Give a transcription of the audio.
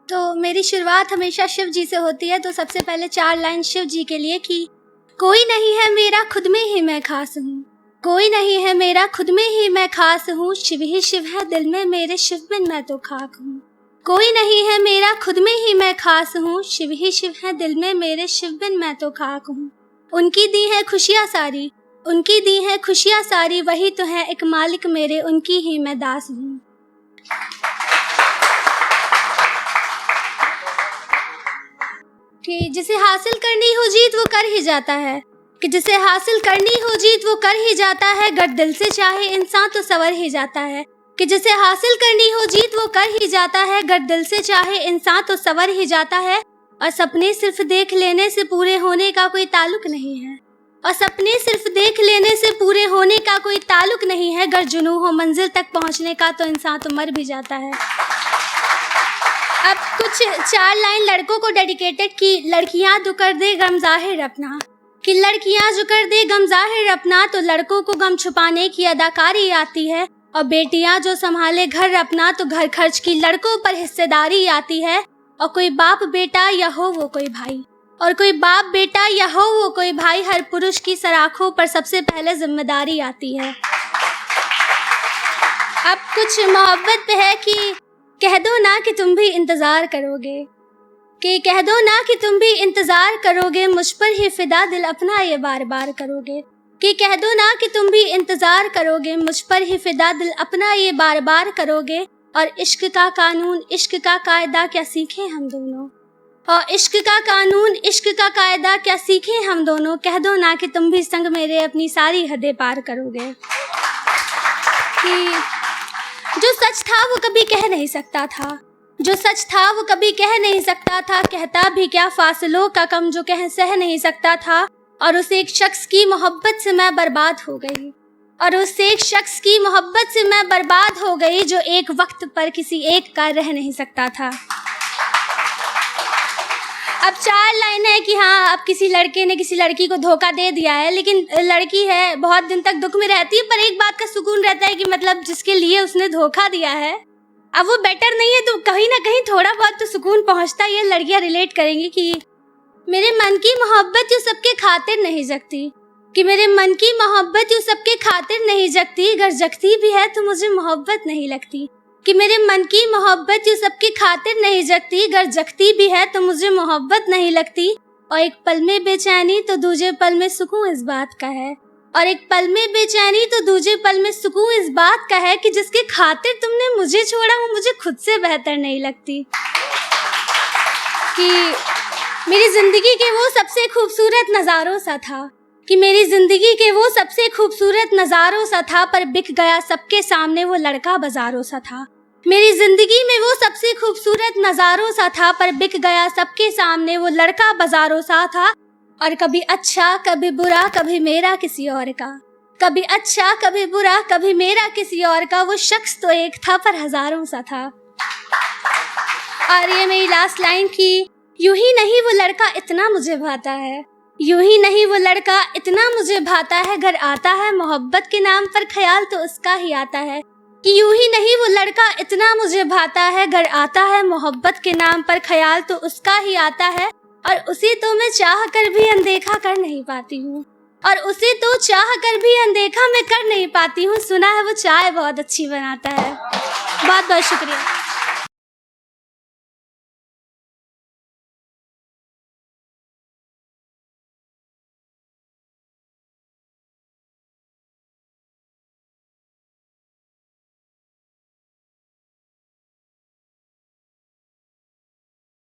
तो मेरी शुरुआत हमेशा शिव जी से होती है, तो सबसे पहले 4 लाइन शिव जी के लिए कि कोई नहीं है मेरा खुद में ही मैं खास हूँ, कोई नहीं है मेरा खुद में ही मैं खास हूँ, शिव ही शिव है दिल में मेरे, शिव बिन मैं तो खाक हूँ। कोई नहीं है मेरा खुद में ही मैं खास हूँ, शिव ही शिव है दिल में मेरे, शिव बिन मैं तो खाक हूँ। उनकी दी है खुशियाँ सारी, उनकी दी है खुशियाँ सारी, वही तो है एक मालिक मेरे, उनकी ही मैं दास हूँ। कि जिसे हासिल करनी हो जीत वो कर ही जाता है, कि जिसे हासिल करनी हो जीत वो कर ही जाता है, अगर दिल से चाहे इंसान तो सवर ही जाता है। कि जिसे हासिल करनी हो जीत वो कर ही जाता है, अगर दिल से चाहे इंसान तो सवर ही जाता है। और सपने सिर्फ देख लेने से पूरे होने का कोई ताल्लुक नहीं है, और सपने सिर्फ देख लेने से पूरे होने का कोई ताल्लुक नहीं है, अगर जुनून हो मंजिल तक पहुंचने का तो इंसान तो मर भी जाता है। अब कुछ 4 लाइन लड़कों को डेडिकेटेड की लड़कियां जो कर दे गम ज़ाहिर अपना, कि लड़कियां जो कर दे गम ज़ाहिर अपना, तो लड़कों को गम छुपाने की अदाकारी आती है। और बेटियां जो संभाले घर अपना, तो घर खर्च की लड़कों पर हिस्सेदारी आती है। और कोई बाप बेटा या हो वो कोई भाई, और कोई बाप बेटा या हो वो कोई भाई, हर पुरुष की सराखों पर सबसे पहले जिम्मेदारी आती है। अब कुछ मोहब्बत पे है कि कह दो ना कि तुम भी इंतजार करोगे, कि कह दो ना कि तुम भी इंतजार करोगे, मुझ पर ही फिदा दिल अपना ये बार बार करोगे। कि कह दो ना कि तुम भी इंतजार करोगे, मुझ पर ही फिदा दिल अपना ये बार बार करोगे। और इश्क का कानून इश्क का कायदा क्या सीखे हम दोनों, और इश्क का कानून इश्क का कायदा क्या सीखे हम दोनों, कह दो ना कि तुम भी संग मेरे अपनी सारी हदें पार करोगे। कि जो सच था वो कभी कह नहीं सकता था, जो सच था वो कभी कह नहीं सकता था, कहता भी क्या फासलों का कम जो कह सह नहीं सकता था। और उस एक शख्स की मोहब्बत से मैं बर्बाद हो गई, और उस एक शख्स की मोहब्बत से मैं बर्बाद हो गई, जो एक वक्त पर किसी एक का रह नहीं सकता था। अब 4 लाइन है कि हाँ, अब किसी लड़के ने किसी लड़की को धोखा दे दिया है, लेकिन लड़की है बहुत दिन तक दुख में रहती है, पर एक बात का सुकून रहता है कि मतलब जिसके लिए उसने धोखा दिया है अब वो बेटर नहीं है, तो कहीं ना कहीं थोड़ा बहुत तो सुकून पहुंचता है। ये लड़कियां रिलेट करेंगी कि मेरे मन की मोहब्बत यूँ सबके खातिर नहीं जगती, कि मेरे मन की मोहब्बत यूँ सबके खातिर नहीं जगती, अगर जगती भी है तो मुझे मोहब्बत नहीं लगती। कि मेरे मन की मोहब्बत यूँ सबके खातिर नहीं जगती, अगर जगती भी है तो मुझे मोहब्बत नहीं लगती। और एक पल में बेचैनी तो दूजे पल में सुकून इस बात का है, और एक पल में बेचैनी तो दूजे पल में सुकून इस बात का है, कि जिसके खातिर तुमने मुझे छोड़ा वो मुझे खुद से बेहतर नहीं लगती। कि मेरी जिंदगी के वो सबसे खूबसूरत नज़ारों सा था, कि मेरी जिंदगी के वो सबसे खूबसूरत नज़ारों सा था, पर बिक गया सबके सामने वो लड़का बाजारों सा था। मेरी जिंदगी में वो सबसे खूबसूरत नज़ारों सा था, पर बिक गया सबके सामने वो लड़का बाजारों सा था। और कभी अच्छा कभी बुरा कभी मेरा किसी और का, कभी अच्छा कभी बुरा कभी मेरा किसी और का, वो शख्स तो एक था पर हजारों सा था। और ये मेरी लास्ट लाइन की यूं ही नहीं वो लड़का इतना मुझे भाता है, यूं ही नहीं वो लड़का इतना मुझे भाता है, घर आता है मोहब्बत के नाम पर ख्याल तो उसका ही आता है। कि यूं ही नहीं वो लड़का इतना मुझे भाता है, घर आता है मोहब्बत के नाम पर ख्याल तो उसका ही आता है। और उसे तो मैं चाह कर भी अनदेखा कर नहीं पाती हूँ, और उसे तो चाह कर भी अनदेखा मैं कर नहीं पाती हूँ। सुना है वो चाय बहुत अच्छी बनाता है। बहुत बहुत शुक्रिया।